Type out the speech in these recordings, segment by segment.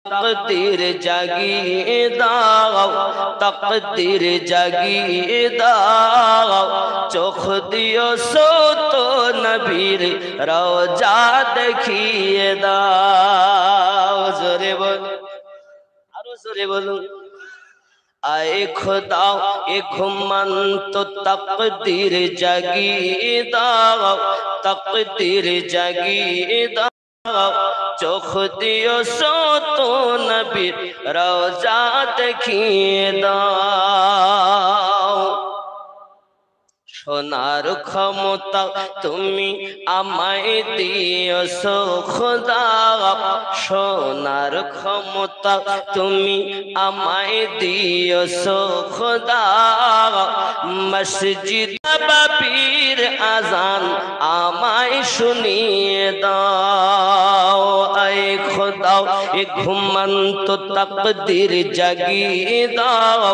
तकदीर जागिए दाओ, तकदीर जागिए दाओ, चोख दियो सो तो नबीर रोजा देखिए दाओ। जोरे बोल, आरो जोरे बोलूं। आए खुदा ए घुमन तो तकदीर जागिए दाओ, तकदीर जागिए दाओ, चोख दियो सो तो नबीर रोजा देखिए दाओ। সোনার ক্ষমতা তুমি আমায় দিয়েছো খোদা, সোনার ক্ষমতা তুমি আমায় দিয়েছো খোদা, মসজিদ নববীর আজান আমায় শুনিয়ে দাও। আয়ে খোদা এ ঘুমন্ত তকদীর জাগিয়ে দাও,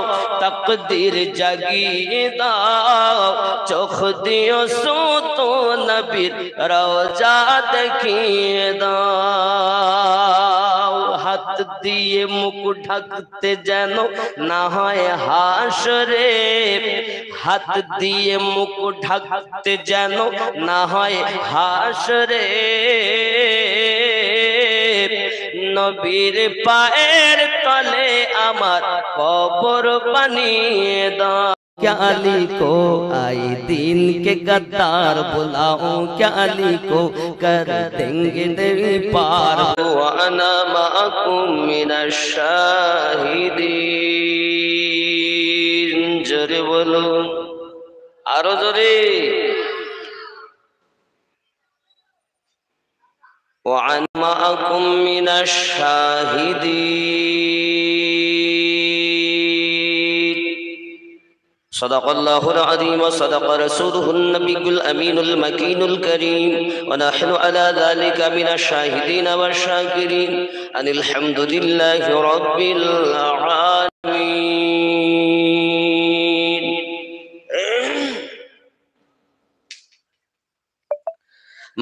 তকদীর জাগিয়ে দাও, চোখ দিও সো তো নবীর রওজা দেখিয়ে দাও। হাত দিয়ে মুখ ঢাকতে যেন না হয় হাসরে, হাত দিয়ে মুখ ঢাকতে যেন না হয় হাসরে, নবীর পায়ের তলে আমার কবর বানিয়ে দাও। क्या अली को आई दीन के गद्दार बुलाऊं, क्या अली को कर देंगे दिल पार। वाना माकुम मिनश शाहिदीन। जोरे बोलो, आरो जोरे। वाना माकुम मिनश शाहिदीन। صدق الله العظيم وصدق رسوله النبي الأمين المكين الكريم، ونحن على ذلك من الشاهدين والشاكرين أن الحمد لله رب العالمين.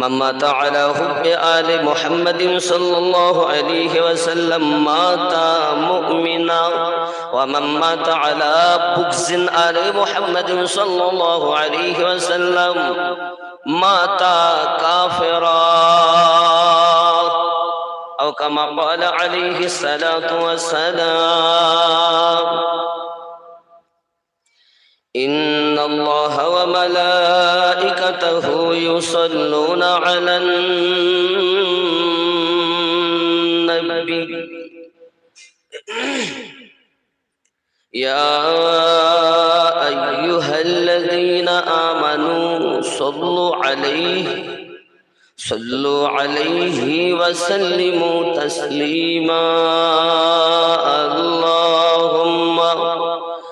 من مات على حب آل محمد صلى الله عليه وسلم مات مؤمنا، ومن مات على بغض آل محمد صلى الله عليه وسلم مات كافرا، أو كما قال عليه الصلاة والسلام. إن الله وملائكته يصلون على النبي يا أيها الذين آمنوا صلوا عليه وسلموا تسليما. اللهم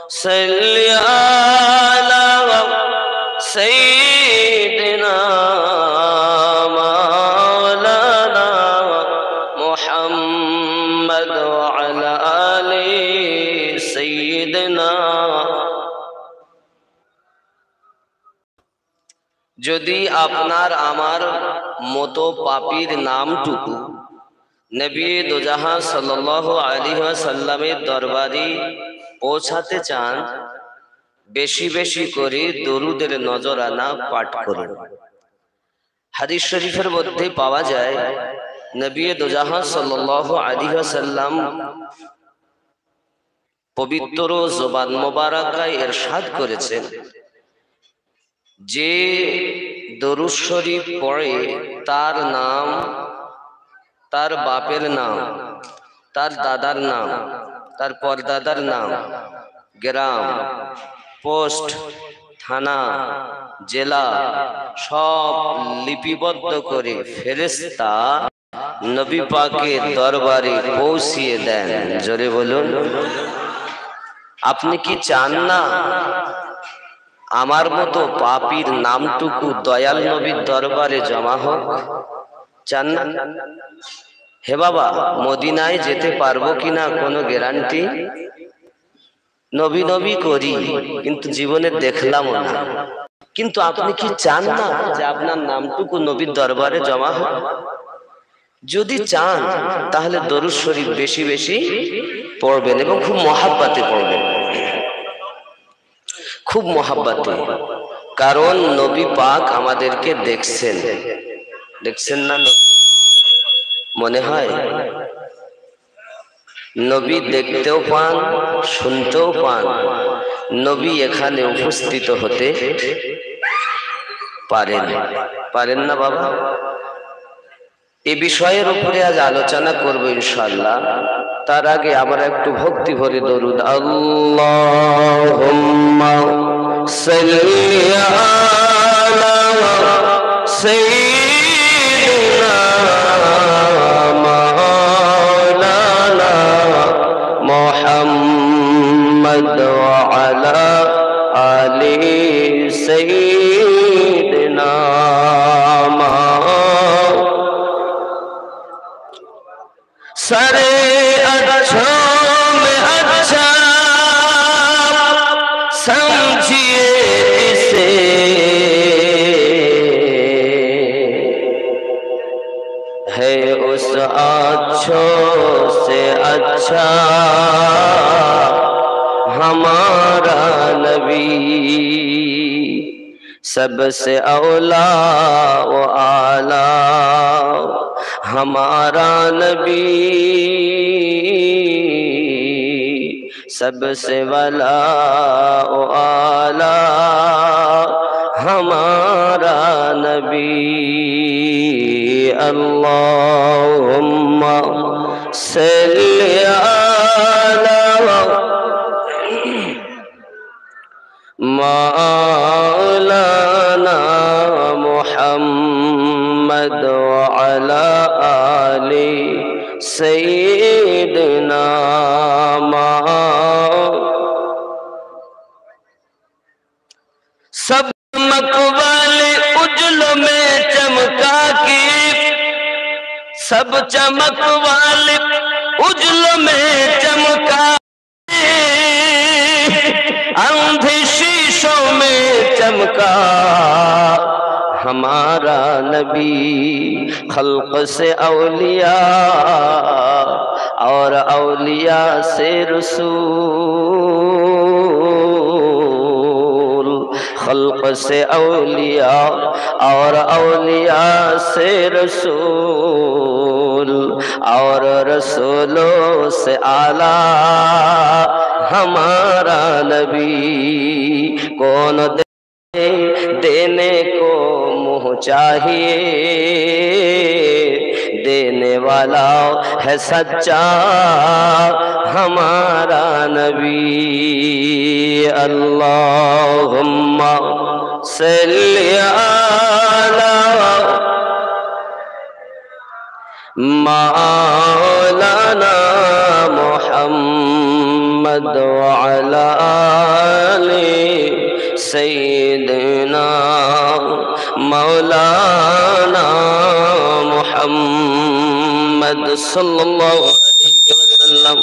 صل على سيدنا مولانا محمد وعلى آل سيدنا। যদি আপনার আমার মতো পাপীর নামটুকু নবী দোজাহান সাল্লাল্লাহু আলাইহি ওয়াসাল্লামের দরবারে পৌঁছাতে চান, বেশি বেশি করে দরুদের নজরানা পাঠ করুন। হাদিস শরীফের মধ্যে পাওয়া যায় নবী দোজাহান সাল্লাল্লাহু আলাইহি ওয়াসাল্লাম পবিত্র জবান মোবারকায় ইরশাদ করেছেন যে দরুদ শরীফ পড়ে তার নাম, তার বাপের নাম, তার দাদার নাম, তার পরদাদার নাম, গ্রাম, পোস্ট, থানা, জেলা সব লিপিবদ্ধ করে ফেরেশতা নবী পাকের দরবারে পৌঁছিয়ে দেন। জোরে বলুন। আপনি কি চান না আমার মতো পাপীর নামটুকু দয়াল নবীর দরবারে জমা হোক? চান না? হে বাবা, মদিনায় যেতে পারবো কিনা কোনো গ্যারান্টি? নবী নবী করি কিন্তু জীবনে দেখলাম না। কিন্তু আপনি কি চান না যে আপনার নামটুকু নবীর দরবারে জমা হোক? যদি চান তাহলে দরুদ শরীফ বেশি বেশি পড়বেন এবং খুব মহাব্বতে পড়বেন, খুব মহাব্বতে। কারণ নবী পাক আমাদেরকে দেখছেন, দেখছেন না? মনে হয় নবী দেখতেও পান, শুনতেও পান, নবী এখানে উপস্থিত হতে পারেন, পারেন না বাবা? এ বিষয়ের উপরে আজ আলোচনা করব ইনশাআল্লাহ। তার আগে আমরা একটু ভক্তি ভরে দরুদ আল্লাহুম্মা সাল্লি আলা সাইয়্যিদিনা মাওলানা মুহাম্মদ ওয়া আলা আলি সাইয়্যিদিনা سرے اچھوں میں اچھا سمجھیے اسے، ہے اس اچھوں سے اچھا ہمارا نبی، سب سے اولا و اعلیٰ ہمارا نبی، سب سے والا و اعلیٰ ہمارا نبی۔ اللہم صلی علی مولانا محمد وعلى آل سیدنا سب چمک والے اجل میں چمکا کی، سب چمک والے اجل میں چمکا، اندھے شیشوں میں چمکا ہمارا نبی، خلق سے اولیاء اور اولیاء سے رسول، خلق سے اولیاء اور اولیاء سے رسول، اور رسولوں سے اعلیٰ ہمارا نبی۔ کون دینے کو منہ چاہیے، دینے والا ہے سچا ہمارا نبی۔ اللہم صلی علی مولانا محمد وعلی آل سیدنا مولانا محمد صلی اللہ علیہ وسلم۔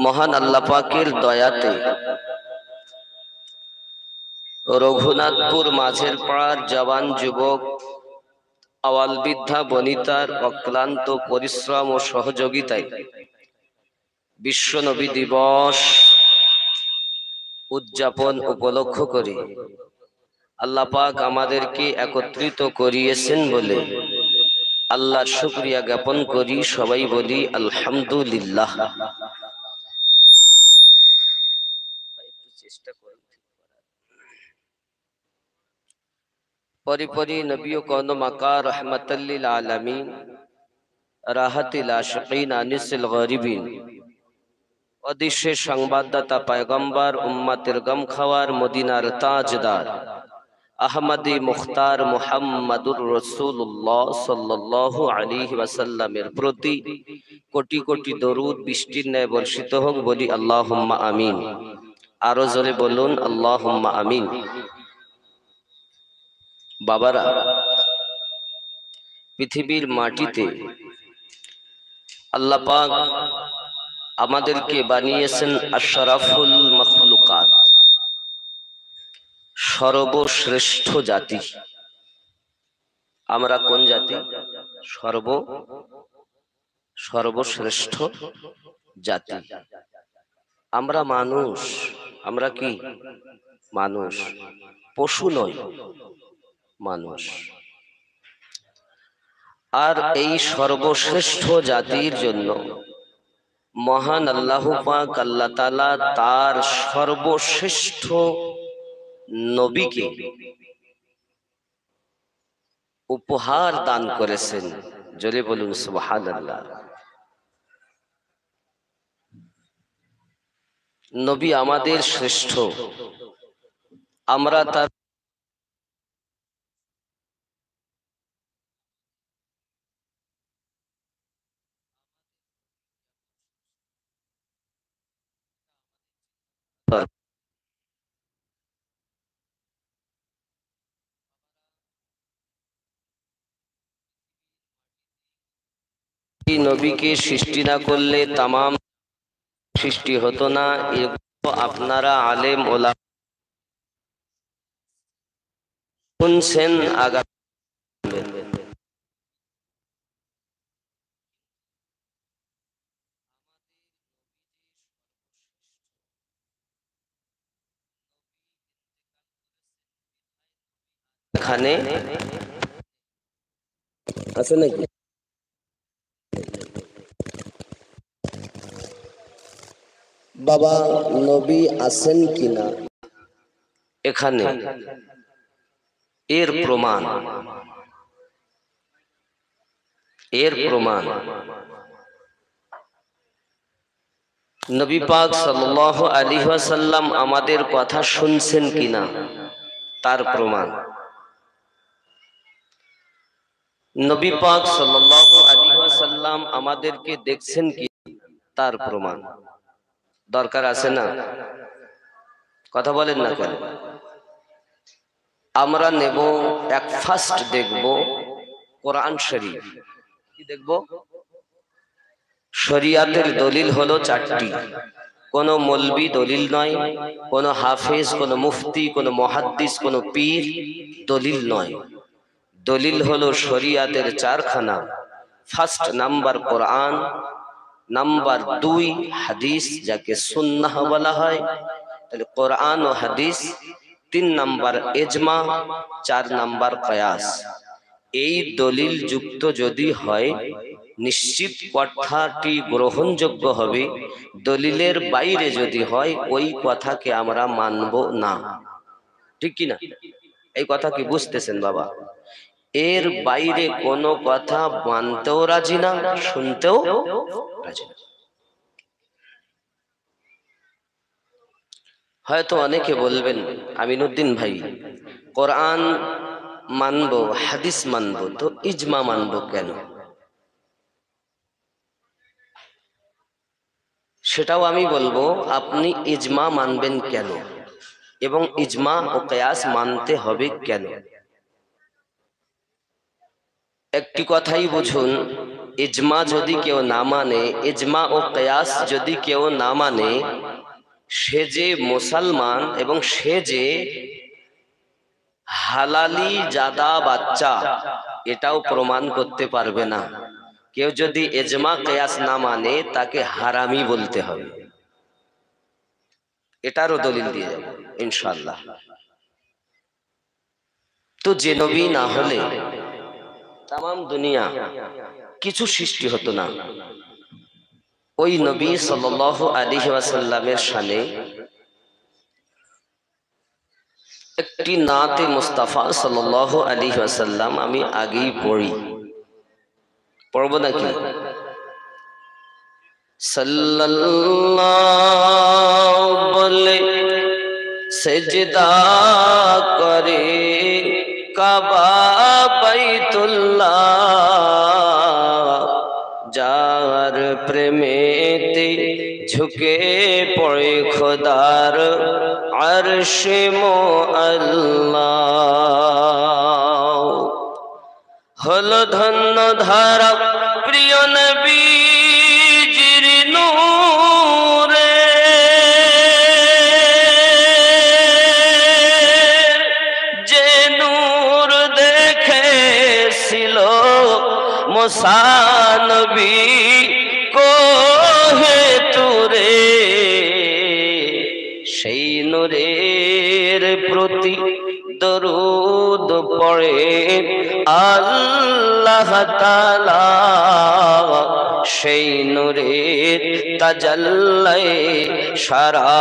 মহান আল্লাহ পাকের দয়াতে রঘুনাথপুর মাঝের পাড়ার জওয়ান যুবক আওয়াল বৃদ্ধা বনিতার অক্লান্ত পরিশ্রম ও সহযোগিতায় বিশ্ব নবী দিবস উদযাপন উপলক্ষ করে আল্লাহ পাক আমাদেরকে একত্রিত করিয়েছেন বলে আল্লাহর শুকরিয়া জ্ঞাপন করি। সবাই বলি আলহামদুলিল্লাহ। পরিপরি নবী ও কওন মাকা রহমাতাল লিল আলামিন রাহাতিল আশিকিন আনিসিল গরিবিন, অদৃশ্যের সংবাদদাতা পয়গম্বর উম্মতের গম খাওয়ার মদিনার তাজদার আহমদি মুখতার মুহাম্মাদুর রাসূলুল্লাহ সাল্লাল্লাহু আলাইহি ওয়াসাল্লামের প্রতি কোটি কোটি দরুদ বৃষ্টির ন্যায় বর্ষিত হোক, বলি আল্লাহুম্মা আমিন। আরো জোরে বলুন আল্লাহুম্মা আমিন। বাবারা, পৃথিবীর মাটিতে আল্লাহ পাক আমাদেরকে বানিয়েছেন আশরাফুল মাখলুকাত, সর্বশ্রেষ্ঠ জাতি। আমরা কোন জাতি? সর্বশ্রেষ্ঠ জাতি। আমরা মানুষ, আমরা কি মানুষ, পশু নই, মানুষ। আর এই সর্বশ্রেষ্ঠ জাতির জন্য মহান আল্লাহ পাক আল্লাহ তাআলা তার সর্বশ্রেষ্ঠ নবীকে উপহার দান করেছেন। জোরে বলুন সুবহানাল্লাহ। নবী আমাদের শ্রেষ্ঠ, আমরা তার নবীকে সৃষ্টি না করলে তামাম সৃষ্টি হতো না। এগুলো আপনারা আলেম ওলামা শুনছেন, আগামী এখানে আছে নাকি? বাবা নবী আছেন কিনা এখানে, এর প্রমাণ নবী পাক সাল্লাল্লাহু আলাইহি ওয়াসাল্লাম আমাদের কথা শুনছেন কিনা তার প্রমাণ। নবী পাক সাল্লাল্লাহু আলাইহি ওয়াসাল্লাম আমাদেরকে দেখছেন কি তার প্রমাণ। দরকার আছে না? কথা বলেন না কেন? আমরা নেব এক ফার্স্ট দেখব কোরআন শরীফ। কি দেখব? শরিয়াতের দলিল হলো চারটি। কোন মৌলবি দলিল নয়, কোন হাফেজ, কোন মুফতি, কোন মুহাদ্দিস, কোন পীর দলিল নয়। দলিল হলো শরিয়াতের চারখানা। ফার্স্ট নাম্বার কোরআন, নাম্বার 2 হাদিস যাকে সুন্নাহ বলা হয়, তাহলে কোরআন ও হাদিস। 3 নাম্বার ইজমা, 4 নাম্বার কিয়াস। এই দলিল যুক্ত যদি হয় নিশ্চিত কথাটি গ্রহণযোগ্য হবে। দলিলের বাইরে যদি হয় ওই কথাকে আমরা মানব না। ঠিক কি না? এই কথা কি বুঝতেছেন বাবা? এর বাইরে কোনো কথা মানতেও রাজি না, শুনতেও রাজি না। হয়তো অনেকে বলবেন আমিনুদ্দিন ভাই, কোরআন মানবো, হাদিস মানবো, তো ইজমা মানবো কেন? সেটাও আমি বলবো, আপনি ইজমা মানবেন কেন এবং ইজমা ও কিয়াস মানতে হবে কেন। একটি কথাই বুঝুন, ইজমা যদি কেউ না মানে, ইজমা ও কিয়াস যদি কেউ না মানে, সে যে মুসলমান এবং সে যে হালালি জাদা বাচ্চা এটাও প্রমাণ করতে পারবে না। কেউ যদি ইজমা কিয়াস না মানে তাকে হারামি বলতে হবে। এটারও দলিল দিয়ে যাব ইনশাআল্লাহ। তো যে নবী না হলে তাম দুনিয়া কিছু সৃষ্টি হতো না। ওই নবী সাল্লাল্লাহু আলাইহি ওয়াসাল্লামের শানে একটি নাতে মুস্তাফা সাল্লাল্লাহু আলাইহি ওয়াসাল্লাম আমি আগেই পড়ব নাকি? সাল্লাল্লাহু বলে সেজদা করে কাবা বাইতুল্লাহ, যার প্রেমেতে ঝুঁকে পড়ে খোদার আরশে মুআল্লাহ। হলো ধন্য ধারা প্রিয় নবীজির নূরে, যে নূর দেখেছিল মুসা নবী কোহে তুরে, সেই নূরের প্রতি দরুদ পড়ে আল্লাহ তাআলা, সেই নূরের তাজাল্লায়ে সারা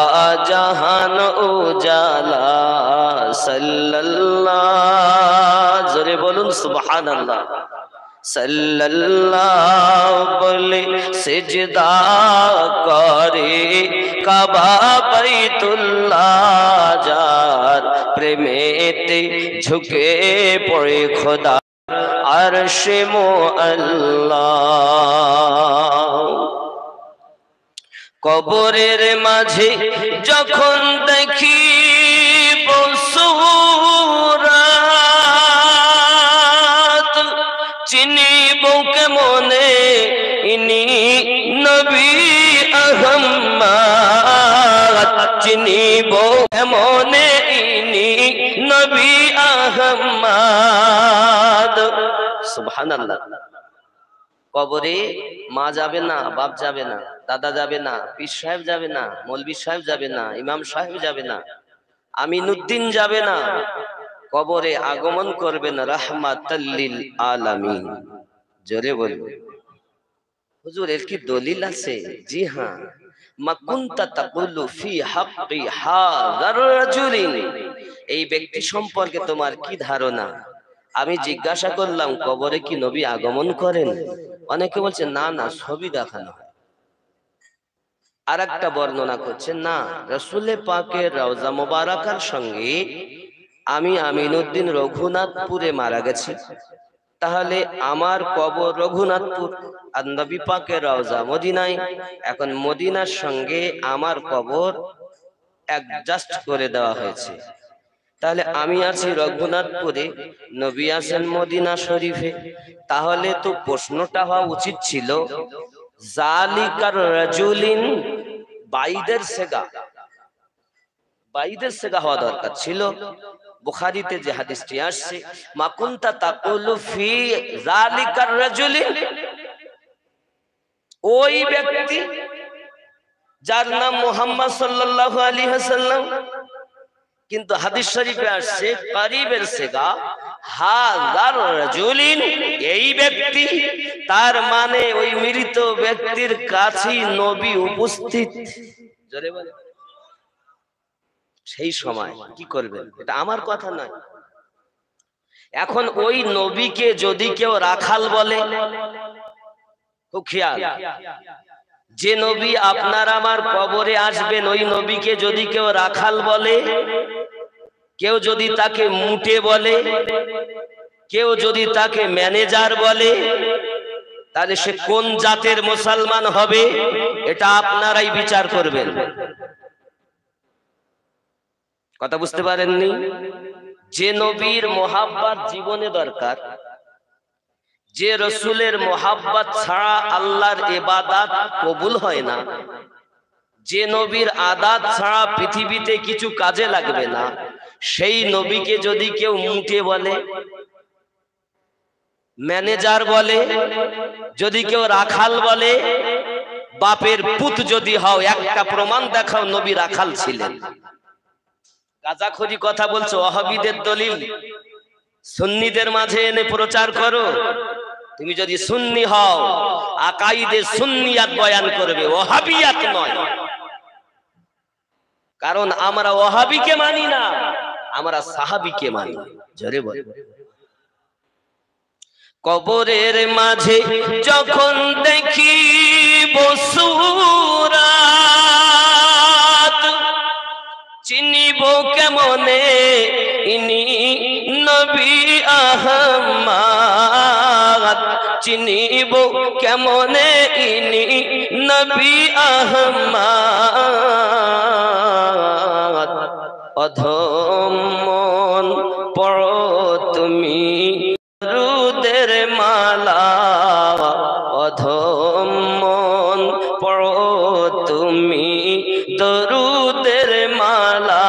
জাহান উজালা। সাল্লাল্লাহু, জোরে বলুন সুবহানাল্লাহ। সাল্লাল্লাহু বলে সিজদা করে কাবা বাইতুল্লাহ, যার প্রেমেতে ঝুঁকে পড়ে খোদা আরশে মুআল্লা। কবরের মাঝে যখন দেখি সুরাত, চিনিব কেমনে ইনি নবী আহমদ, চিনিব কেমনে ইনি নবী আহমদ। সুবহানাল্লাহ। কবরে মা যাবে না, বাপ যাবে না, দাদা যাবে না, পীর সাহেব যাবে না, মৌলভী সাহেব যাবে না, ইমাম সাহেব যাবে না, আমিনুদ্দিন যাবে না, কবরে আগমন করবেন রাহমাতাল লিল আলামিন। জোরে বলুন। হুজুর এর কি দলিল আছে? জি হ্যাঁ। মা কুনতা তাকুলু ফি হাক্কি হাযার রাজুলিন, এই ব্যক্তি সম্পর্কে তোমার কি ধারণা? আমি জিজ্ঞাসা করলাম কবরে কি নবী আগমন করেন? অনেকে বলছে না না, ছবি দেখানো হয়। আর একটা বর্ণনা করছে না, রাসূল পাকের রওজা মুবারাকার সঙ্গে আমি আমিনুদ্দিন রঘুনাথপুরে মারা গেছি, তাহলে আমার কবর রঘুনাথপুর আর নবী পাকের রওজা মদিনায়। এখন মদিনার সঙ্গে আমার কবর অ্যাডজাস্ট করে দেওয়া হয়েছে, তাহলে আমি আছি রঘুনাথপুরে, নবী আছেন মদিনা শরীফে। তাহলে তো প্রশ্নটা হওয়া উচিত ছিল জালিকার রাজুলিন, বাইদের সেগা, বাইদের সেগা হওয়া দরকার ছিল। বুখারীতে যে হাদিসটি আসছে, মা কুনতা তাকুলু ফি জালিকার রাজুলিন, ওই ব্যক্তি যার নাম মুহাম্মদ সাল্লাল্লাহু আলাইহি ওয়াসাল্লাম, কিন্তু হাদিস শরীফে আসছে করিবের সেগা হাযার রাজুলিন, এই ব্যক্তি, তার মানে ওই মৃত ব্যক্তির কাছেই নবী উপস্থিত। জোরে বলে। সেই সময় কি করবেন? এটা আমার কথা নয়। এখন ওই নবীকে যদি কেউ রাখাল বলে, খুব খেয়াল, যে নবী আপনার আমার কবরে আসবেন ওই নবীকে যদি কেউ রাখাল বলে, কেউ যদি তাকে মুটে বলে, কেউ যদি তাকে ম্যানেজার বলে, তাহলে সে কোন জাতের মুসলমান হবে এটা আপনারাই বিচার করবেন। কথা বুঝতে পারেননি? যে নবীর মোহাব্বত জীবনে দরকার, যে রসুলের মোহাব্বত ছাড়া আল্লাহর ইবাদত কবুল হয় না, যে নবীর আদাত ছাড়া পৃথিবীতে কিছু কাজে লাগবে না, সেই নবীকে যদি কেউ মুটে বলে, ম্যানেজার বলে, যদি কেউ রাখাল বলে, বাপের পুত যদি হও, একটা প্রমাণ দেখাও নবী রাখাল ছিলেন। গাজাখড়ি কথা বলছো, ওয়াহাবীদের দলিল সুন্নিদের মাঝে এনে প্রচার করো। তুমি যদি সুন্নি হও, আকাইদে সুন্নিয়াত বয়ান করবে, ওয়াহাবিয়াত নয়। কারণ আমরা ওয়াহাবিকে মানি না, আমরা সাহাবীকে মানি। জোরে বল। কবরের মাঝে যখন দেখি সুরাত, চিনিব কেমনে ইনি নবী আহমদ, চিনিব কেমনে ইনি নবী আহমদ। অধম মন পড়ো তুমি দরুদের মালা, অধম মন পড়ো তুমি দরুদের মালা,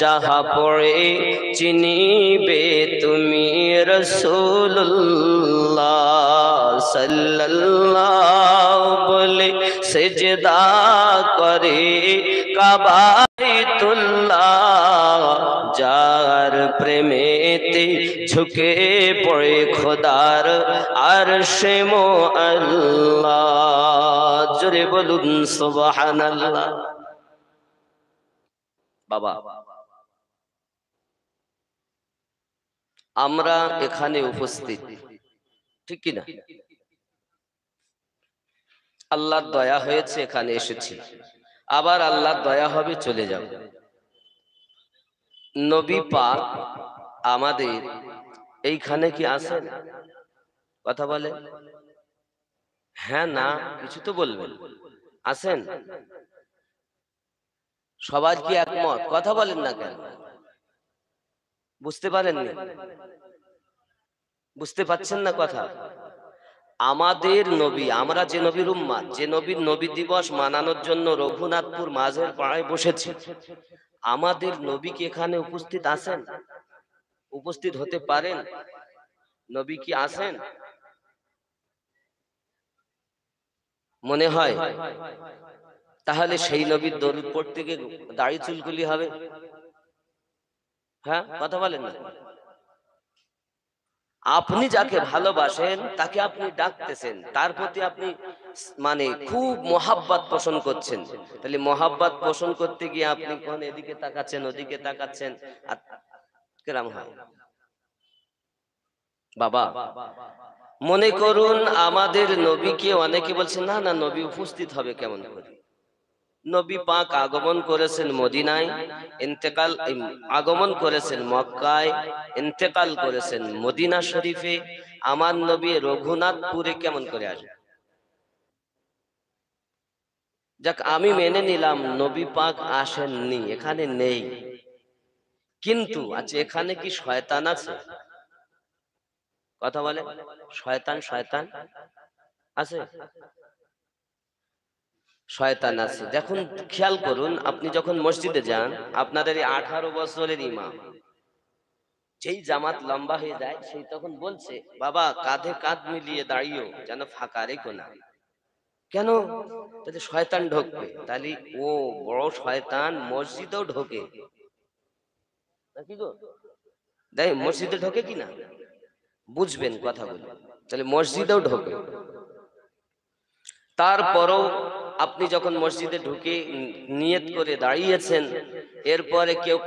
যাহা পড়ে চিনিবে তুমি রসুল্লাহ সাল্লাল্লাহু বলে সিজদা করে কাবাতুল্লাহ, যার প্রেমেতে ঝুঁকে পড়ে খোদার আরশে মুআল্লাহ। জোরে বলুন সুবহানাল্লাহ। বাবা, আমরা এখানে উপস্থিত, ঠিক কি না? আল্লাহর দয়া হয়েছে এখানে এসেছি, আবার আল্লাহর দয়া হবে চলে যাব। নবী পাক আমাদের এইখানে কি আছেন? কথা বলে হ্যাঁ না, কিছু তো বলবেন। আছেন? সবার কি একমত? কথা বলেন না কেন? বুঝতে পারেননি? বুঝতে পাচ্ছেন না কথা? আমাদের নবী, আমরা যে নবীর উম্মাত, যে নবীর নবী দিবস মানানোর জন্য রঘুনাথপুর মাঝের পাড়ায় বসেছি, আমাদের নবী কি এখানে উপস্থিত আছেন? উপস্থিত হতে পারেন? নবী কি আছেন? মনে হয়? তাহলে সেই নবীর দরুদ পড়তে গিয়ে দাড়ি চুলকুলি হবে? হ্যাঁ, কথা বলেন না। আপনি যাকে ভালোবাসেন তাকে আপনি ডাকতেছেন, তার প্রতি আপনি মানে খুব মহাব্বত পোষণ করছেন। তাহলে মহাব্বত পোষণ করতে গিয়ে আপনি কোন এদিকে তাকাচ্ছেন ওদিকে তাকাচ্ছেন, কেরাম হয়? বাবা, মনে করুন আমাদের নবীকে অনেকে বলছেন না না, নবী উপস্থিত হবে কেমন করে? নবী পাক আগমন করেছেন মদিনায়, ইন্তেকাল আগমন করেছেন মক্কায়, ইন্তেকাল করেছেন মদিনা শরীফে। আমার নবী রঘুনাথপুরে কেমন করে আসবে? যাক, আমি মেনে নিলাম নবী পাক আসেননি, এখানে নেই। কিন্তু আচ্ছা, এখানে কি শয়তান আছে? কথা বলে শয়তান, শয়তান আছে? শয়তান আছে। দেখুন, খেয়াল করুন, আপনি যখন মসজিদে যান, আপনাদের এই 18 বছরের ইমাম যেই জামাত লম্বা হয়ে যায়, সেই তখন বলছে বাবা কাঁধে কাঁধ মিলিয়ে দাঁড়িয়েও যেন ফাঁকা রেখো না। কেন? তাতে শয়তান ঢোকবে। তাহলে ও বড় শয়তান মসজিদেও ঢোকে নাকি গো? দেখ মসজিদে ঢোকে কিনা বুঝবেন কথা বলে। তাহলে মসজিদেও ঢোকে। তারপরও আপনি যখন মসজিদে ঢুকে নিয়ত করে দাঁড়িয়েছেন, এরপরে কেউ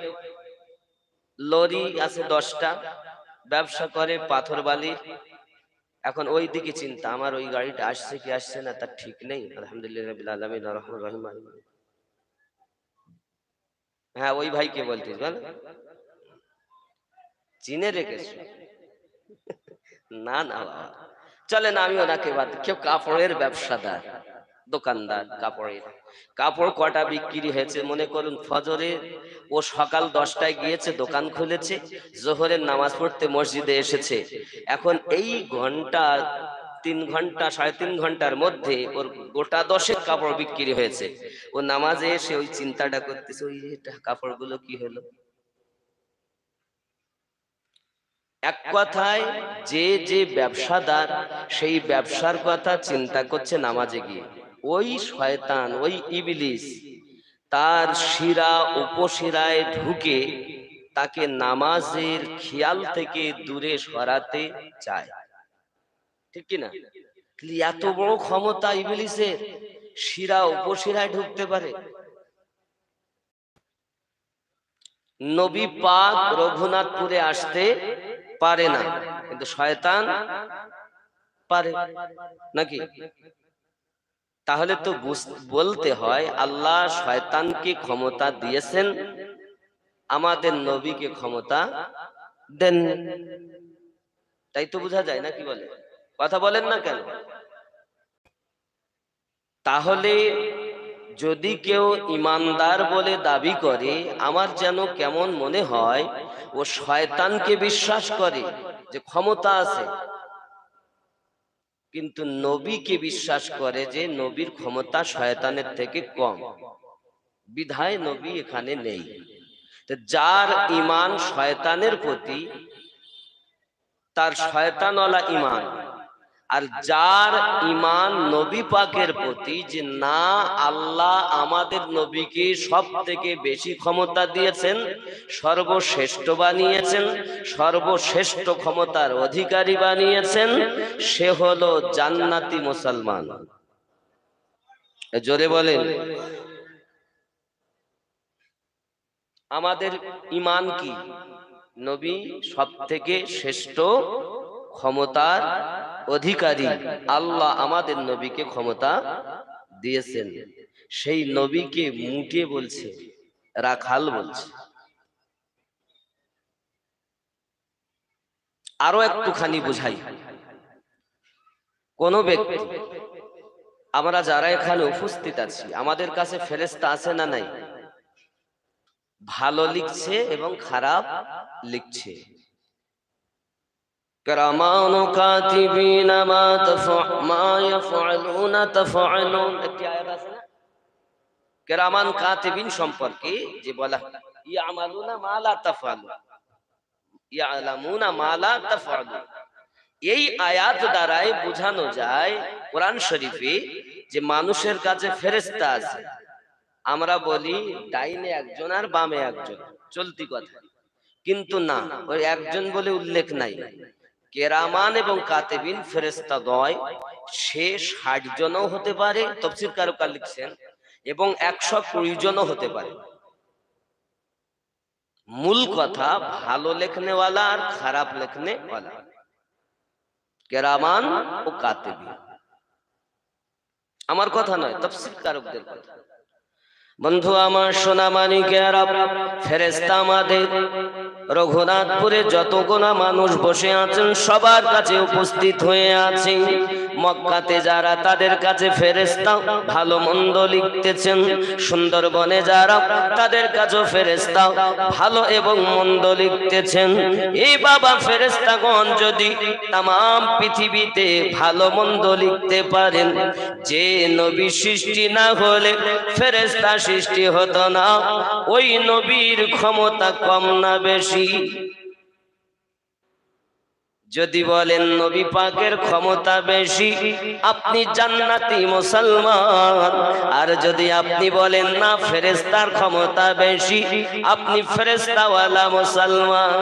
লরি আছে 10টা, ব্যবসা করে পাথর বালির, এখন ওই দিকে চিন্তা, আমার ওই গাড়িটা আসছে কি আসছে না তার ঠিক নেই। আলহামদুলিল্লাহ রাব্বিল আলামিন আর রহমানির রহিম। হ্যাঁ, ওই ভাইকে বলতিস বল, চিনে রেখেছ? না না বাবা, চলে না, আমি ওনাকে বাদ। কেউ কাপড়ের ব্যবসাদার, দোকানদার, কাপড়ের কাপড় কটা বিক্রি হয়েছে মনে করুন ফজরে, ও সকাল 10টায় গিয়েছে, দোকান খুলেছে, জোহরের নামাজ পড়তে মসজিদে এসেছে। এখন এই ঘন্টা 3 ঘন্টা 3.5 ঘন্টার মধ্যে ওর গোটা 10 কাপড় বিক্রি হয়েছে। ও নামাজে এসে ওই চিন্তাটা করতেছে, ওই কাপড়গুলো কি হলো। এক কথায় যে যে ব্যবসাদার, সেই ব্যবসার কথা চিন্তা করছে নামাজে গিয়ে। ওই শয়তান, ওই ইবলিস তার শিরা উপশিরায় ঢুকে তাকে নামাজের খেয়াল থেকে দূরে সরাতে চায়, ঠিক কিনা? এত বড় ক্ষমতা ইবলিসের, শিরা উপশিরায় ঢুকতে পারে। নবী পাক রঘুনাথপুরে আসতে পারে না, কিন্তু শয়তান পারে নাকি? তাহলে তো বলতে হয় আল্লাহ শয়তানকে ক্ষমতা দিয়েছেন, আমাদের নবীকে ক্ষমতা দেন। তাই তো বোঝা যায়, নাকি বলে? কথা বলেন না কেন? তাহলে যদি কেউ ইমানদার বলে দাবি করে, আমার যেন কেমন মনে হয় ও শয়তানকে বিশ্বাস করে যে ক্ষমতা আছে, কিন্তু নবীকে বিশ্বাস করে যে নবীর ক্ষমতা শয়তানের থেকে কম, বিধায় নবী এখানে নেই। যার ঈমান শয়তানের প্রতি, তার শয়তানওয়ালা ঈমান। আর যার ঈমান নবী পাকের প্রতি যে না, আল্লাহ আমাদের নবীকে সব থেকে বেশি ক্ষমতা দিয়েছেন, সর্বশ্রেষ্ঠ বানিয়েছেন, সর্বশ্রেষ্ঠ ক্ষমতার অধিকারী বানিয়েছেন, সে হলো জান্নাতি মুসলমান। জোরে বলেন। আমাদের ঈমান কি? নবী সব থেকে শ্রেষ্ঠ ক্ষমতার অধিকারী, আল্লাহ আমাদের নবীকে ক্ষমতা দিয়েছেন। সেই নবীকে মুটে বলছে, রাখাল বলছে। আরো একটুখানি বুঝাই। কোন ব্যক্তি, আমরা যারা এখানে উপস্থিত আছি, আমাদের কাছে ফেরেশতা আছে না নাই? ভালো লিখছে এবং খারাপ লিখছে। কিরামান কাতিবিন মা ইয়াফআলুনা তাফআলুন, একটি আয়াত আছে না কিরামান কাতিবিন সম্পর্কে, যে বলা ইয়ামালুনা মা লা তাফআলুন, ইয়ালামুনা মা লা তাফআলুন। এই আয়াত দ্বারাই বোঝানো যায় কোরআন শরীফে যে মানুষের কাছে ফেরেশতা আছে। আমরা বলি ডাইনে একজন আর বামে একজন, চলতি কথা, কিন্তু না, ওই একজন বলে উল্লেখ নাই। কেরামান এবং কাতিবিন ফেরেশতা দয়, সে ৬০ জনও হতে পারে, তাফসীরকাররা লিখছেন, এবং ১২০ জনও হতে পারে। মূল কথা ভালো লেখনেওয়ালা আর খারাপ লেখনেওয়ালা, কেরামান ও কাতিবিন। আমার কথা নয়, তাফসীরকারকদের কথা। বন্ধু আমার, সোনা মানিকেরা, ফেরেশতা আমাদের রঘুনাথপুরে যতগুলো মানুষ বসে আছেন সবার কাছে উপস্থিত হয়ে আছে। মক্কাতে যারা, তাদের কাছে ফেরেশতা ভালো মন্দ লিখতেছেন। সুন্দরবনে যারা, তাদের কাছে ফেরেশতা ভালো এবং মন্দ লিখতেছেন। এই বাবা, ফেরেশতাগণ যদি তাম পৃথিবীতে ভালো মন্দ লিখতে পারেন, যে নবী সৃষ্টি না হলে ফেরেশতা সৃষ্টি হতো না, ওই নবীর ক্ষমতা কম না বেশি? যদি বলেন নবী পাকের ক্ষমতা বেশি, আপনি জান্নাতি মুসলমান। আর যদি আপনি বলেন না ফেরেশতার ক্ষমতা বেশি, আপনি ফেরেশতাওয়ালা মুসলমান।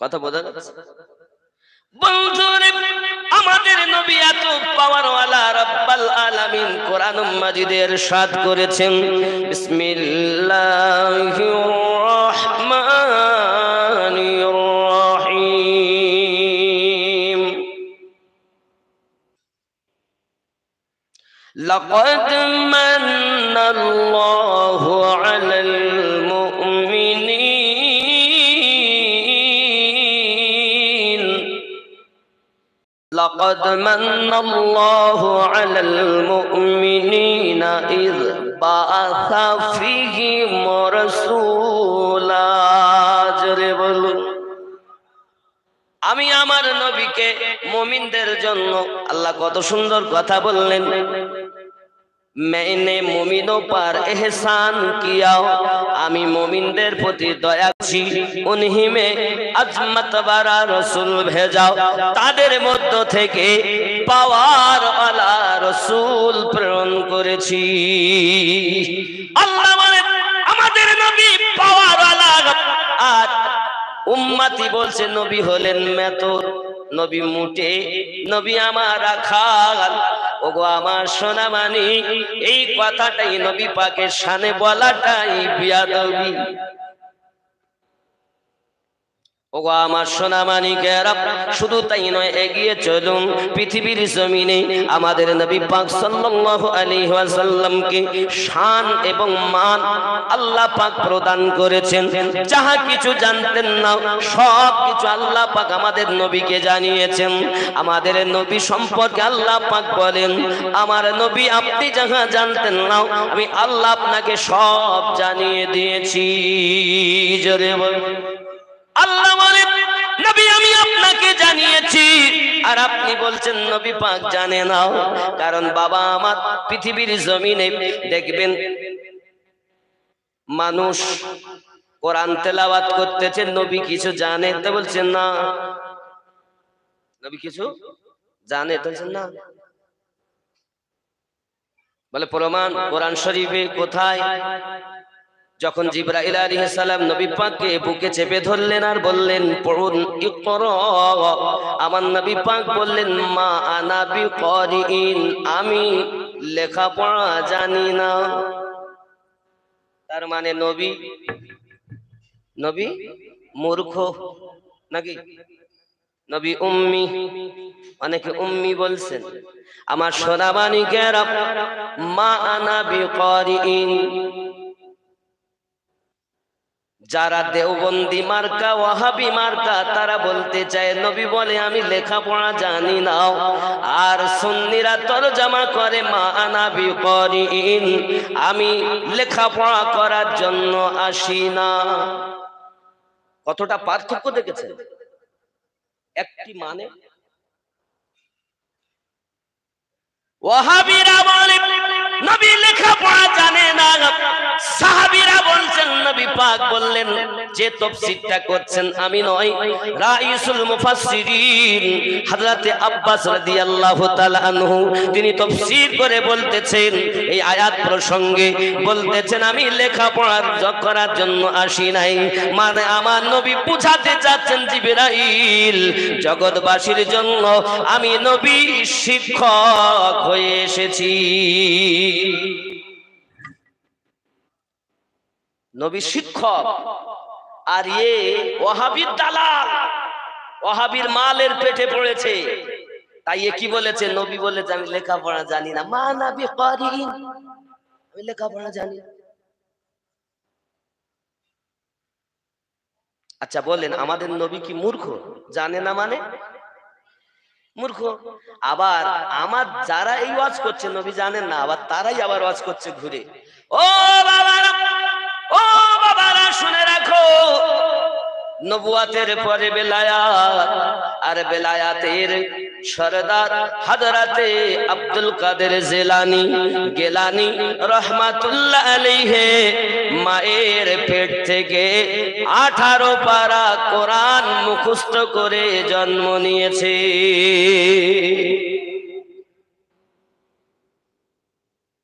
কথা বোঝা যাচ্ছে? বন্ধুরে, আমাদের নবী এত পাওয়ারওয়ালা, রব্বুল আলামিন কোরআন মাজিদের ইরশাদ করেছেন, বিসমিল্লাহির রাহমানির রাহিম, লাকাদ মান্নাল্লাহু আলাল لقد من الله على المؤمنين إذ بعث فيهم رسولا। আমি আমার নবীকে মুমিনদের জন্য, আল্লাহ কত সুন্দর কথা বললেন, मैंने मोमिनों पर एहसान किया, আমি মুমিনদের প্রতি দয়া করেছি, উনহি মে আজমত বারা রাসূল ভেজাও, তাদের মধ্য থেকে পাওয়ার ওয়ালা রাসূল প্রেরণ করেছি। আল্লাহ বলেন আমাদের নবী পাওয়ার ওয়ালা, আর উম্মতি বলছে নবী হলেন মেথর, নবী মুটে, নবী আমার রাখাল। ওগো আমার সোনা মানি, এই কথাটাই নবী পাকের শানে বলাটাই বিয়াদবি। ওগো আমার সোনা মানিকেরা, শুধু তাই নয়, এগিয়ে চলুন পৃথিবীর জমিনে আমাদের নবী পাক সাল্লাল্লাহু আলাইহি ওয়াসাল্লামকে শান এবং মান আল্লাহ পাক প্রদান করেছেন। যাহা কিছু জানতেন না সব কিছু আল্লাহ পাক আমাদের নবীকে জানিয়েছেন। আমাদের নবী সম্পর্কে আল্লাহ পাক বলেন, আমার নবী আপনি যাহা জানতেন না আমি আল্লাহ আপনাকে সব জানিয়ে দিয়েছি। জোরে বলুন। আল্লাহ বলেন নবী আমি আপনাকে জানিয়েছি, আর আপনি বলছেন নবী পাক জানে না। কারণ বাবা আমার, পৃথিবীর জমিনে দেখবেন মানুষ কোরআন তেলাওয়াত করতেছেন, নবী কিছু জানে? তো বলছেন না। নবী কিছু জানে? তো বলছেন না। বলে প্রমাণ কোরআন শরীফে কোথায়? যখন জিবরাইল আলাইহিস সালাম নবী পাককে বুকে চেপে ধরলেন আর বললেন পড়ুন ইকরা, আমার নবী পাক বললেন মা আনা বিকারিইন, আমি লেখাপড়া জানি না। তার মানে নবী মূর্খ নাকি? নবী উম্মি, অনেকে উম্মি বলছেন। আমার সোনামানিকেরা, মা আনা বিকারিইন, যারা দেওবন্দি মার্কা ওয়াহাবি মার্কা তারা বলতে চায় নবী বলে আমি লেখাপড়া জানি না, আর সুন্নিরা তরজমা করে মা আনা বিকারিইন, আমি লেখাপড়া করার জন্য আসি না। কতটা পার্থক্য দেখেছেন? একটি মানে ওয়াহাবিরা বলে নবী লেখাপড়া জানে না, সাহাবীরা বলছেন নবী পাক বললেন, যে তাফসীরটা করছেন আমি নয়, রাইসুল মুফাসসিরিন হযরতে আব্বাস রাদিয়াল্লাহু তাআলা আনহু তিনি তাফসীর করে বলতেছেন এই আয়াত প্রসঙ্গে, বলতেছেন আমি লেখাপড়া করার জন্য আসি নাই। মানে আমার নবী বুঝাতে চাচ্ছেন জিবরাইল জগৎবাসীর জন্য আমি নবী শিক্ষক হয়ে এসেছি। নবী শিক্ষক, আর ওয়াহাবির দালাল, ওয়াহাবির মালের পেটে পড়েছে। তাই কি বলেছে? নবী বলেছে আমি লেখাপড়া জানি না, মা নবী কারিন, আমি লেখাপড়া জানি না। আচ্ছা বলেন আমাদের নবী কি মূর্খ? জানে না মানে মূর্খ। আবার আমার যারা এই ওয়াজ করছে নবী জানেন না, আবার তারাই আবার ওয়াজ করছে ঘুরে। ও বাবারা, ও বাবারা শুনে রাখো, নবুয়াতের পরে বেলায়াত, আর বেলায়াতের সরদার হযরতে আব্দুল কাদের গেলানী রহমাতুল্লাহ আলাইহি মায়ের পেট থেকে 18 পারা কোরআন মুখস্থ করে জন্ম নিয়েছে।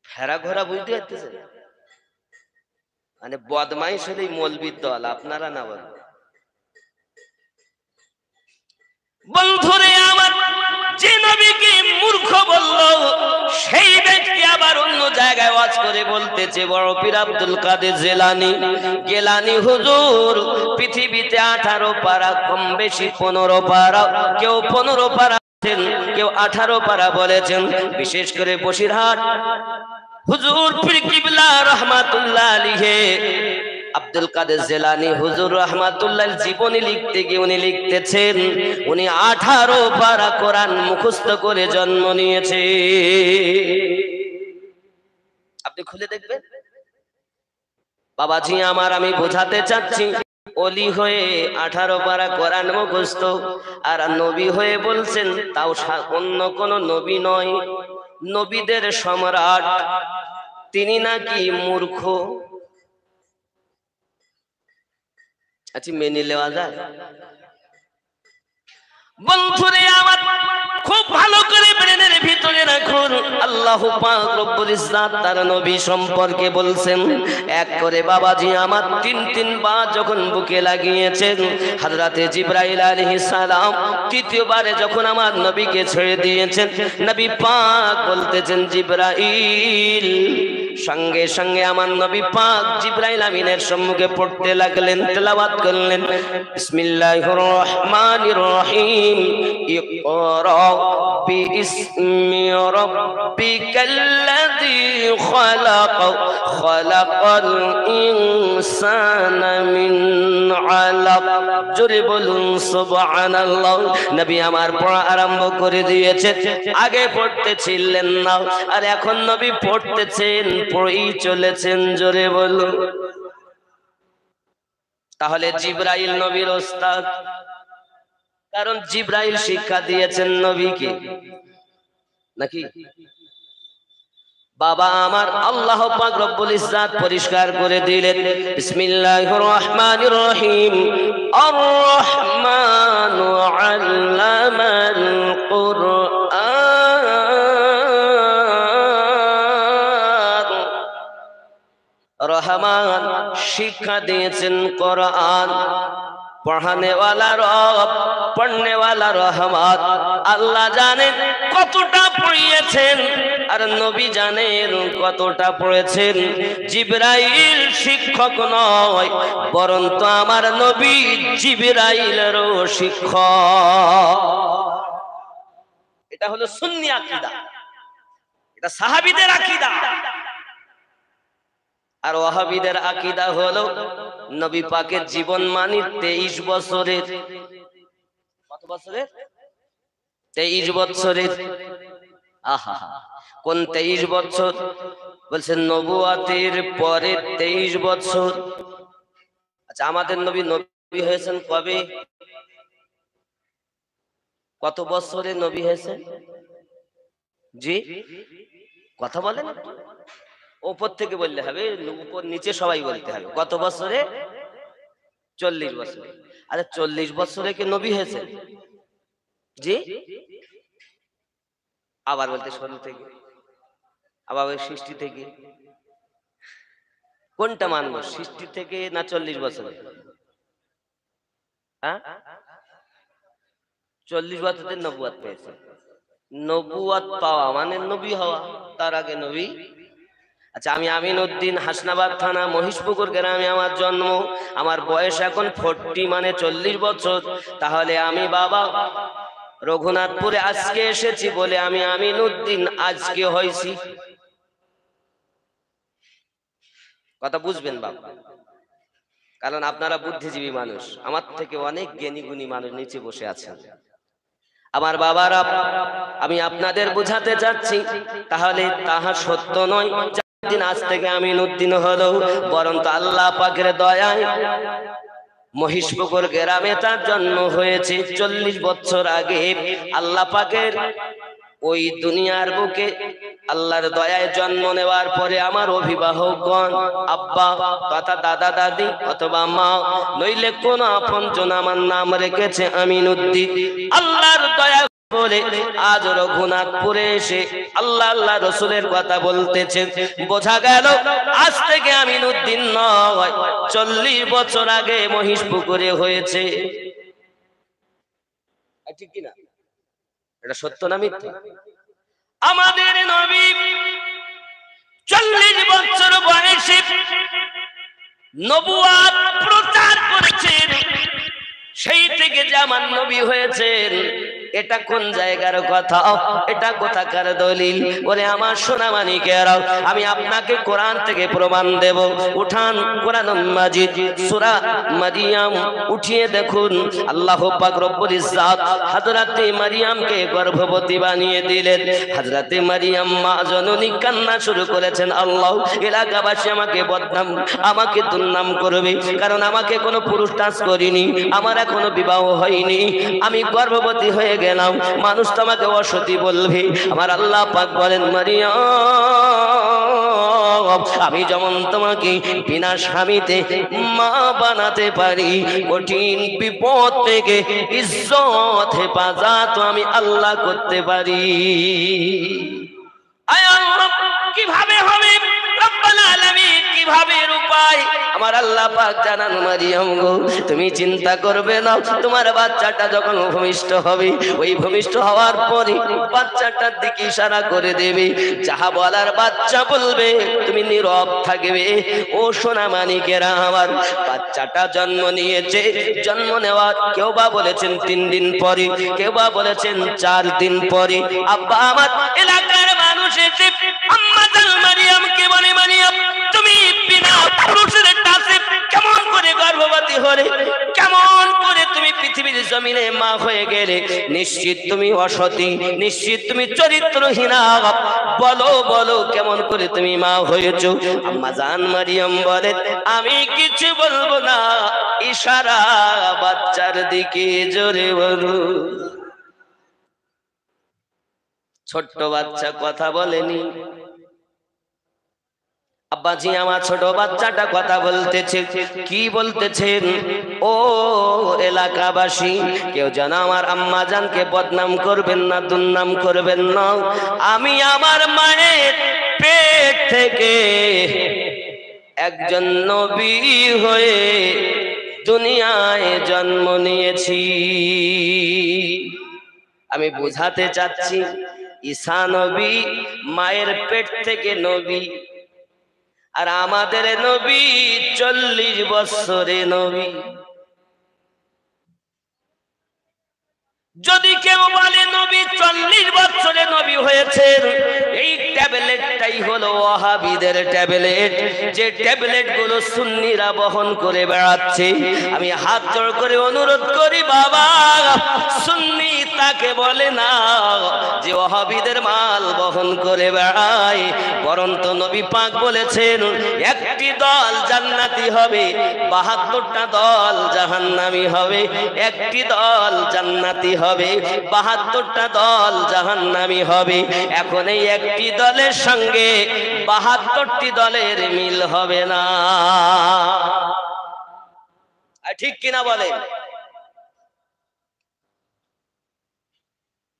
ফেরা ঘোরা বুঝতে পারতেছেন? মানে বদমাইশের এই মৌলবীর দল, আপনারা না বলেন। বন্ধুরে আমার, যে নবীকে মূর্খ বলল সেই ব্যক্তি আবার অন্য জায়গায় ওয়াজ করে বলতেছে বড় পীর আব্দুল কাদের গেলানী হুজুর পৃথিবীতে 18 পারা, কম বেশি 15 পারা, কেউ 15 পারা কেউ 18 পারা বলেছেন। বিশেষ করে বসিরহাট হুজুর পীর কিবলা রহমাতুল্লাহ আলাইহি আব্দুল কাদের জিলানী হুজুর রহমাতুল্লাহ জীবনী লিখতে গিয়ে উনি লিখতেছেন উনি 18 পারা কোরআন মুখস্থ করে জন্ম নিয়েছে। আপনি খুলে দেখবেন। বাবাজি আমার, আমি বোঝাতে চাচ্ছি ওলি হয়ে 18 পারা কোরআন মুখস্থ, আর নবী হয়ে বলছেন তাও অন্য কোন নবী নয়, নবীদের সম্রাট, তিনি নাকি মূর্খ। আচ্ছা মেনে নেওয়া যায়? বন্ধুরে আমার, খুব ভালো করে ব্রেনের ভিতরে রাখুন, আল্লাহ পাক রব্বুল ইজ্জত তার নবী সম্পর্কে বলছেন এক করে বাবাজি আমার 3 বার যখন বুকে লাগিয়েছেন হযরতে জিবরাইল আলাইহিস সালাম, তৃতীয়বারে যখন আমার নবীকে ছেড়ে দিয়েছেন, নবী পাক বলতেছেন জিবরাইল, সঙ্গে সঙ্গে আমার নবী পাক জিবরাইল আমিনের সম্মুখে পড়তে লাগলেন, তেলাওয়াত করলেন বিসমিল্লাহির রহমানির রহিম, ইকরা বিইসমি রাব্বিকাল্লাযী খালাক, খালাকাল ইনসানা মিন আলাক। জোরে বলুন সুবহানাল্লাহ। নবী আমার পড়া আরম্ভ করে দিয়েছে, আগে পড়তেছিলেন না আর এখন নবী পড়তেছেন, পড়েই চলেছেন। জোরে বলুন। তাহলে জিবরাইল নবীর ওস্তাদ, কারণ জিবরাইল শিক্ষা দিয়েছেন নবীকে নাকি? বাবা আমার আল্লাহ পাক রব্বুল ইজ্জাত পরিষ্কার করে দিলেন, বিসমিল্লাহির রহমানির রহিম, আর রহমানু আল্লামাল কুরআন। রহমান শিক্ষা দিয়েছেন কোরআন। পড়ানে ওয়ালা রব, পড়নে ওয়ালা রহমান। আল্লাহ জানেন কতটা পড়িয়েছেন, আর নবী জানেন কতটা পড়েছেন। জিবরাইল শিক্ষক নয়, বরঞ্চ আমার নবী জিবরাইলেরও শিক্ষক। এটা হলো সুন্নি আকীদা, এটা সাহাবীদের আকীদা। আর ওয়াহাবীদের আকীদা হলো নবী পাকের জীবন মানি 23 বছরের। কত বছরের? 23 বছরের। আহা, কোন 23 বছর? বলছেন নবুয়াতের পরে 23 বছর। আচ্ছা, আমাদের নবী নবী হয়েছেন কবে? কত বছরে নবী হয়েছেন? জি, কথা বলেন। উপর থেকে বললে হবে, উপর নিচে সবাই বলতে হবে। কত বছরে? 40 বছরে। আরে 40 বছরে কি নবী হয়েছে? জি, আবার বলতে শুরু থেকে, আবার ওই সৃষ্টি থেকে। কোনটা মানবো, সৃষ্টি থেকে না 40 বছরে? হ্যাঁ, 40 বছরে নবুয়াত পেয়েছে। নবুয়াত পাওয়া মানে নবী হওয়া, তার আগে নবী। আচ্ছা, আমি আমিনউদ্দিন, হাসনাবাদ থানা, মহিষপুকুর গ্রামে আমার জন্ম। আমার বয়স এখন 40 মানে 40 বছর। তাহলে আমি বাবা রঘুনাথপুরে আজকে এসেছি বলে আমি আমিনউদ্দিন আজকে হয়েছি। কথা বুঝবেন বাবা, কারণ আপনারা বুদ্ধিজীবী মানুষ, আমার থেকে অনেক জ্ঞানী গুণী মানুষ নিচে বসে আছেন। আমার বাবারা, আমি আপনাদের বুঝাতে চাচ্ছি, তাহলে তাহা সত্য নয় দিন আজ থেকে আমিনউদ্দিন হলো, বরং আল্লাহ পাকের দয়ায় মহিষপুকুর গ্রামে তার জন্ম হয়েছে 40 বছর আগে। আল্লাহ পাকের ওই দুনিয়ার বুকে আল্লাহর দয়ায় জন্ম নেওয়ার পরে আমার অভিভাবকগণ, আব্বা তথা দাদা দাদি অথবা মা, নইলে কোন আপনজন আমার নাম রেখেছে আমিনউদ্দিন। আল্লাহর দয়া বলে আজ রঘুনাথপুরে এসে আল্লাহ আল্লাহ রসুলের কথা বলতেছে। বোঝা গেল আজ থেকে আমিনউদ্দিন নয়, 40 বছর আগে মহিষপুকুরে হয়েছে। ঠিক কিনা? এটা সত্য না মিথ্যা? আমাদের নবী 40 বছর বয়সে নবুয়াত প্রচার করেছেন। সেই থেকে যে আমার নবী হয়েছেন, এটা কোন জায়গার কথা, এটা কোথাকার দলিল? বলে আমার সোনা মানিকেরা, আমি আপনাকে কোরআন থেকে প্রমাণ দেব। উঠান কোরআন মাজিদ সূরা মারিয়াম উঠিয়ে দেখুন। আল্লাহ পাক রব্বুল ইজ্জাত হযরতে মারিয়ামকে গর্ভবতী বানিয়ে দিলেন। হযরতে মারিয়াম মা জননী কান্না শুরু করেছেন, আল্লাহ এলাকাবাসী আমাকে বদনাম, আমাকে দুর্নাম করবে, কারণ আমাকে কোনো পুরুষ টাচ করিনি, আমার এখনো বিবাহ হয়নি, আমি গর্ভবতী হয়ে গেলাম, মানুষ তো আমাকে অসতী বলবে। আমার আল্লাহ পাক বলেন, মারিয়াম আমি যেমন তোমাকে বিনা স্বামীতে মা বানাতে পারি, কঠিন বিপদ থেকে ইজ্জত হেফাজত আমি আল্লাহ করতে পারি। আয় আল্লাহ, কিভাবে হবে? রব্বুল আলামিন কিভাবে উপায়? আমার আল্লাহ পাক জানান, মারিয়াম গো তুমি চিন্তা করবে না, তোমার বাচ্চাটা যখন ভূমিষ্ঠ হবে, ওই ভূমিষ্ঠ হওয়ার পরে বাচ্চাটার দিকে ইশারা করে দেবে, যাহা বলার বাচ্চা বলবে, তুমি নীরব থাকবে। ও সোনা মানিকেরা, আমার বাচ্চাটা জন্ম নিয়েছে, জন্ম নেওয়ার কেউ বা বলেছেন 3 দিন পরে, কেউ বা বলেছেন 4 দিন পরে। আব্বা আমার এলাকার মানুষ এসে আম্মা জান মারিয়ামকে বলে, মারিয়াম তুমি বিনা পুরুষের টাচে কেমন করে গর্ভবতী হলে, কেমন করে তুমি পৃথিবীর জমিনে মা হয়ে গেলে? নিশ্চিত তুমি অসতী, নিশ্চিত তুমি চরিত্রহীনা, বলো বলো কেমন করে তুমি মা হয়েছো? আম্মা জান মারিয়াম বলে, আমি কিছু বলবো না, ইশারা বাচ্চার দিকে জোরে বলো। ছোট্ট বাচ্চা কথা বলেনি, আব্বাজি আমার ছোট বাচ্চাটা কথা বলতেছে, কি বলতেছেন? ও এলাকাবাসী, কেউ যেন আমার আম্মা জানকে বদনাম করবেন না, দুর্নাম করবেন না। আমি আমার মায়ের পেট থেকে একজন নবী হয়ে দুনিয়ায় জন্ম নিয়েছি। আমি বুঝাতে চাচ্ছি, ঈসা নবী মায়ের পেট থেকে নবী, আর আমাদের নবী 40 বছরে নবী। যদি কেউ বলে নবী 40 বছরে নবী হয়েছেন, এই ট্যাবলেটটাই হলো ওয়াহাবীদের ট্যাবলেট, যে ট্যাবলেট গুলো সুন্নিরা বহন করে বেড়াচ্ছে। আমি হাত জোড় করে অনুরোধ করি, বাবা, সুন্নি তাকে বলে না যে ওয়াহাবীদের মাল বহন করে বেড়ায়, বরং তো নবী পাক বলেছেন একটি দল জান্নাতি হবে, 72টা দল জাহান্নামী হবে। একটি দল জান্নাতি হবে, 72টা দল জাহান্নামী হবে। এখন এই একটি দলের সঙ্গে 72টি দলের মিল হবে না, ঠিক কিনা বলে?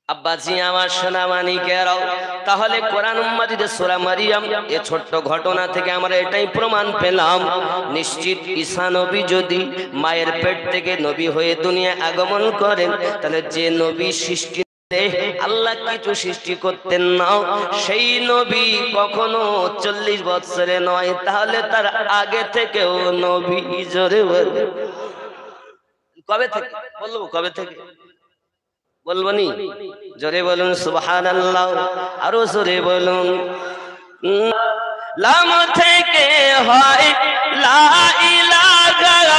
আব্বাজি আমার সোনা মানিকেরাও, তাহলে কোরআন মাজিদের সূরা মারিয়াম এই ছোট্ট ঘটনা থেকে আমরা এটাই প্রমাণ পেলাম, নিশ্চিত ঈসা নবী যদি মায়ের পেট থেকে নবী হয়ে দুনিয়া আগমন করেন, তাহলে যে নবী সৃষ্টি আল্লাহ কিছু সৃষ্টি করতেন না, সেই নবী কখনো 40 বছরে নয়, তাহলে তার আগে থেকেও নবী। জোরে বলুন কবে থেকে? বলবো কবে থেকে বলবো নি? জোরে বলুন সুবহানাল্লাহ, আরো জোরে বলুন। লাম থেকে হয় লা ইলাহা,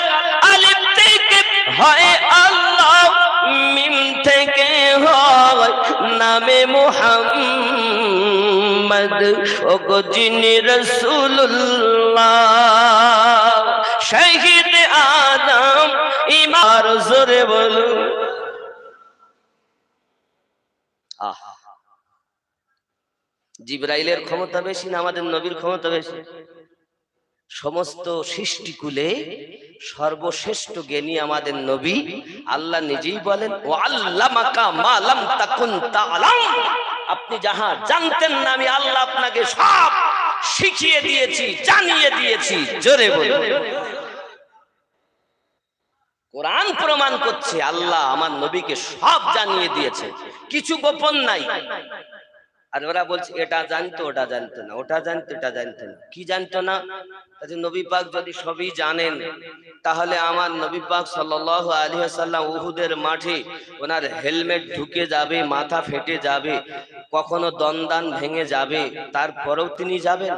আলিফ থেকে হয় আল্লাহ, মিম থেকে হয় নামে মুহাম্মদ, ও গো যিনি রাসূলুল্লাহ, শহীদ আদম ইমার। জোরে বলুন। জিবরাইলের ক্ষমতা বেশি না আমাদের নবীর ক্ষমতা বেশি? সমস্ত সৃষ্টিকুলে সর্বশ্রেষ্ঠ জ্ঞানী আমাদের নবী। আল্লাহ নিজেই বলেন, ও আল্লামাকা মা লাম তাকুন তা'লাম, আপনি যাহা জানতেন না আমি আল্লাহ আপনাকে সব শিখিয়ে দিয়েছি, জানিয়ে দিয়েছি। জোরে বলুন। কোরআন প্রমাণ করছে আল্লাহ আমার নবীকে সব জানিয়ে দিয়েছে, কিছু গোপন নাই। আর ওরা বলছে এটা জানতো ওটা জানতো না, ওটা জানতো এটা জানতো না। কি জানতো না? নবী পাক যদি সবই জানেন, তাহলে আমার নবী পাক সাল্লাল্লাহু আলাইহি ওয়াসাল্লাম উহুদের মাঠে ওনার হেলমেট ঢুকে যাবে, মাথা ফেটে যাবে, কখনো দন্দান ভেঙে যাবে, তারপরেও তিনি যাবেন?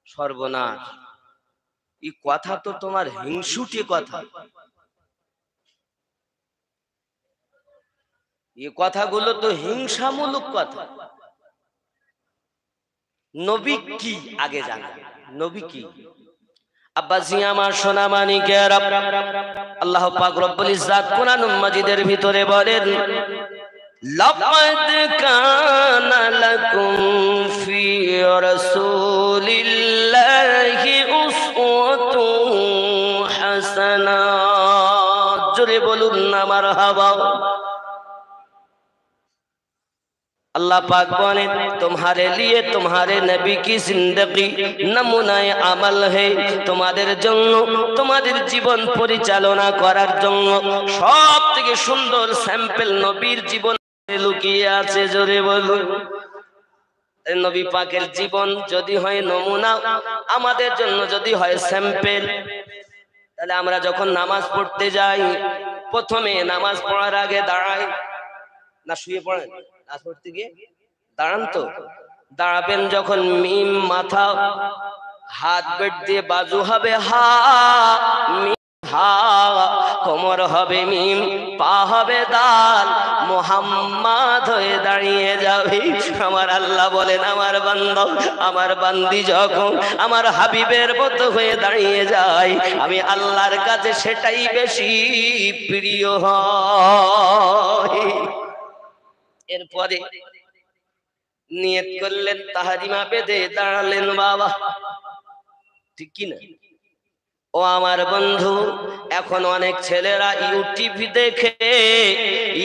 সর্বনাশ! এই কথা তো তোমার হিংসুটে কথা। এই কথাগুলো তো হিংসামূলক কথা। নবী কি আগে জানা? নবী কি? আব্বাসি আমার সোনা মানিকেরা, আল্লাহ পাক রব্বুল ইজ্জাত কোরআন মাজিদের ভিতরে বলেন, লাকাদ কানা লাকুম ফি রাসূলিল্লাহি উসওয়াতুন হাসানাহ। জোরে বলুন না মারহাবা। अल्लाह पाक बोले तुम्हारे लिए तुम्हारे नबी की जिंदगी नमूनाए अमल है, তোমাদের জন্য তোমাদের জীবন পরিচালনা করার জন্য সবথেকে সুন্দর স্যাম্পল নবীর জীবন লুকিয়ে আছে। জোরে বলুন। নবী পাকের জীবন যদি হয় নমুনা, আমাদের জন্য যদি হয় স্যাম্পল, তাহলে আমরা যখন নামাজ পড়তে যাই, প্রথমে নামাজ পড়ার আগে দাঁড়াই না শুয়ে পড়েন? নামাজ পড়তে গিয়ে দাঁড়ান তো, দাঁড়াবেন যখন মিম মাথা, হাত বেট দিয়ে বাজু হবে হা, মিম হা, কোমর হবে মিম, পা হবে দাল, মুহাম্মদ হয়ে দাঁড়িয়ে যাবে। আমার আল্লাহ বলেন আমার বান্দা আমার বান্দি যখন আমার হাবিবের মতো হয়ে দাঁড়িয়ে যায়, আমি আল্লাহর কাছে সেটাই বেশি প্রিয় হয়। এরপরে নিয়ত করলেন, তাহরিমা বেঁধে দাঁড়ালেন বাবা, ঠিক কি না? ও আমার বন্ধু, এখন অনেক ছেলেরা ইউটিউব দেখে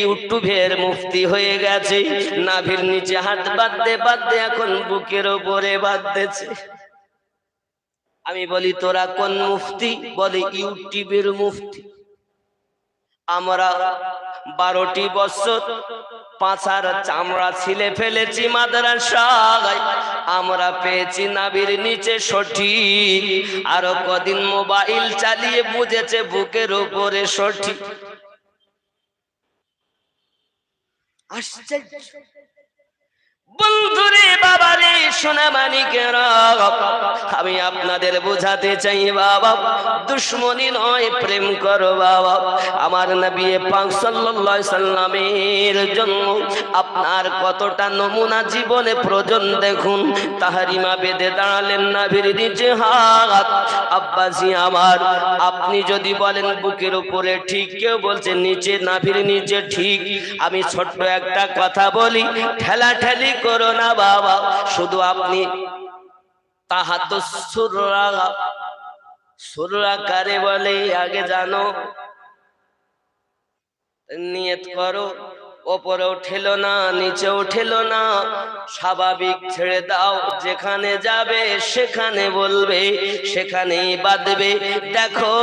ইউটিউবের মুফতি হয়ে গেছে। নাভির নিচে হাত বাঁধতে বাঁধতে এখন বুকের ওপরে বাঁধতেছে। আমি বলি তোরা কোন মুফতি? বলে ইউটিউবের মুফতি। আমরা 12টি বছর পাছার চামড়া ছিলে ফেলেছি মাদ্রাসায়, আমরা পেয়েছি নাভির নিচে সঠিক। আরো কদিন মোবাইল চালিয়ে বুঝেছে বুকের উপরে সঠিক। আশ্চর্য বন্ধুরে, বাবারে, সোনা মানিকেরা, আমি আপনাদের বোঝাতে চাই বাবা, দুশ্মনী নয়, প্রেম করো বাবা। আমার নবী পাক সাল্লাল্লাহু আলাইহি সাল্লামের জন্য আপনার কতটা নমুনা জীবনে প্রয়োজন দেখুন। তাহরিমা বেঁধে দাঁড়ালেন, নাভির নিচে হাত। আব্বাজি আমার, আপনি যদি বলেন বুকের উপরে ঠিক, কেউ বলছে নিচে, নাভির নিচে ঠিক। আমি ছোট্ট একটা কথা বলি, ঠেলাঠেলি করো না বাবা, শুধু আপনি তাহাতুস সুররা, সুররা কারে বলে আগে জানো, নিয়ত করো। ওপরেও ঠেলো না, নিচেও ঠেলো না, স্বাভাবিক ছেড়ে দাও। যেখানে যাবে সেখানে বলবে, সেখানেই বাঁধবে। দেখো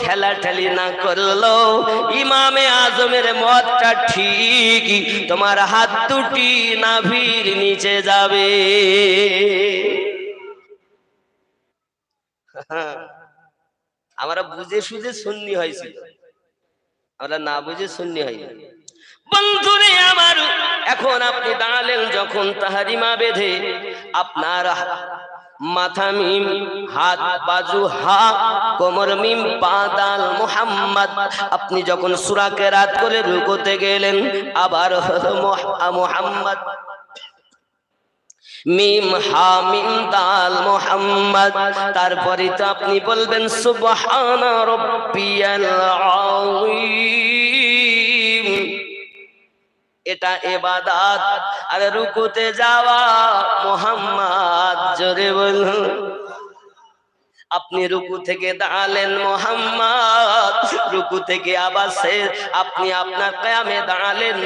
ঠেলাঠেলি না করলো ইমামে আজমের মতটা ঠিক, তোমার হাত দুটি নাভির নিচে যাবে। আমরা বুঝে সুঝে সুন্নি হয়েছি, আমরা না বুঝে সুন্নি হই। বন্ধুরে আমার, এখন আপনি দাঁড়ালেন যখন তাহরিমা বেঁধে, আপনার মাথা মিম, হাত বাজু হা, কোমর মিম, পা দাল মুহাম্মদ। আপনি যখন সূরা কেরাত করে রুকুতে গেলেন, আবার মুহাম্মদ, মিম হা মিম দাল মুহাম্মদ। তারপরে তো আপনি বলবেন সুবহানা রাব্বিয়াল আযীম। এটা ইবাদত। আর রুকুতে যাওয়া মুহাম্মদ, জোরে বলুন। আপনি রুকু থেকে দাঁড়ালেন মুহাম্মদ, রুকু থেকে আবার আপনি আপনার কিয়ামে দাঁড়ালেন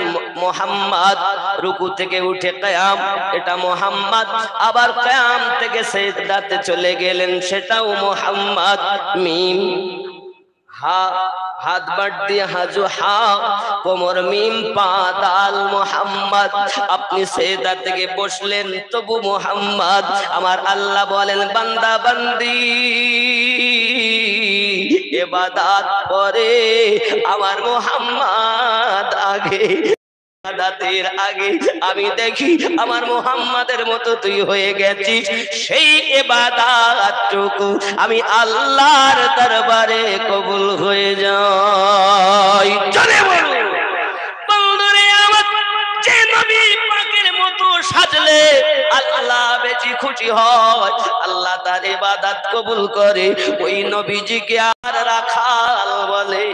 মুহাম্মদ, রুকু থেকে উঠে কিয়াম, এটা মুহাম্মদ। আবার কিয়াম থেকে সিজদাতে চলে গেলেন, সেটাও মুহাম্মদ। মিম হা, হাত বাট দিয়ে হাজু হা, কোমর মিম, পা দাল মুহাম্মদ। আপনি সিজদা থেকে বসলেন, তবু মুহাম্মদ। আমার আল্লাহ বলেন বান্দা বান্দি ইবাদত করে, আমার মুহাম্মদ আগে। ইবাদতের আগে আমি দেখি আমার মুহাম্মাদের মতো তুই হয়ে গেছিস, সেই ইবাদতটুকু আমি আল্লাহর দরবারে কবুল হয়ে যায়। চলে বলুন বন্ধুরে আমার, যে নবী পাকের মতো সাজলে আল্লাহ বেশি খুশি হয়, আল্লাহ তার ইবাদত কবুল করে, ওই নবীজিকে আর রাখাল বলে।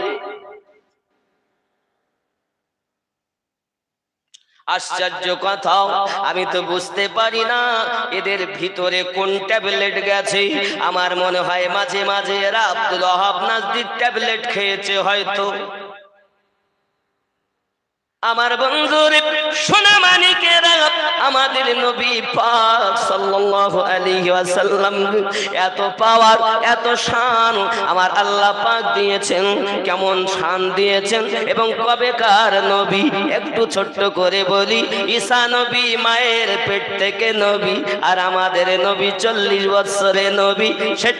আশ্চর্য কথা, আমি তো বুঝতে পারি না এদের ভিতরে কোন ট্যাবলেট গেছে। আমার মনে হয় মাঝে মাঝে এরা আব্দুল ওয়াহাব নাজদির ট্যাবলেট খেয়েছে হয়তো। আমার বন্ধুরে সোনা মানিকেরা, আমাদের নবী পাক সাল্লাল্লাহু আলাইহি ওয়াসাল্লাম এত পাওয়ার, এত শান আমার আল্লাহ পাক দিয়েছেন। কেমন শান দিয়েছেন এবং কবেকার নবী, একটু ছোট্ট করে বলি। ঈসা নবী মায়ের পেট থেকে নবী, আর আমাদের নবী 40 বছরে নবী, সেটা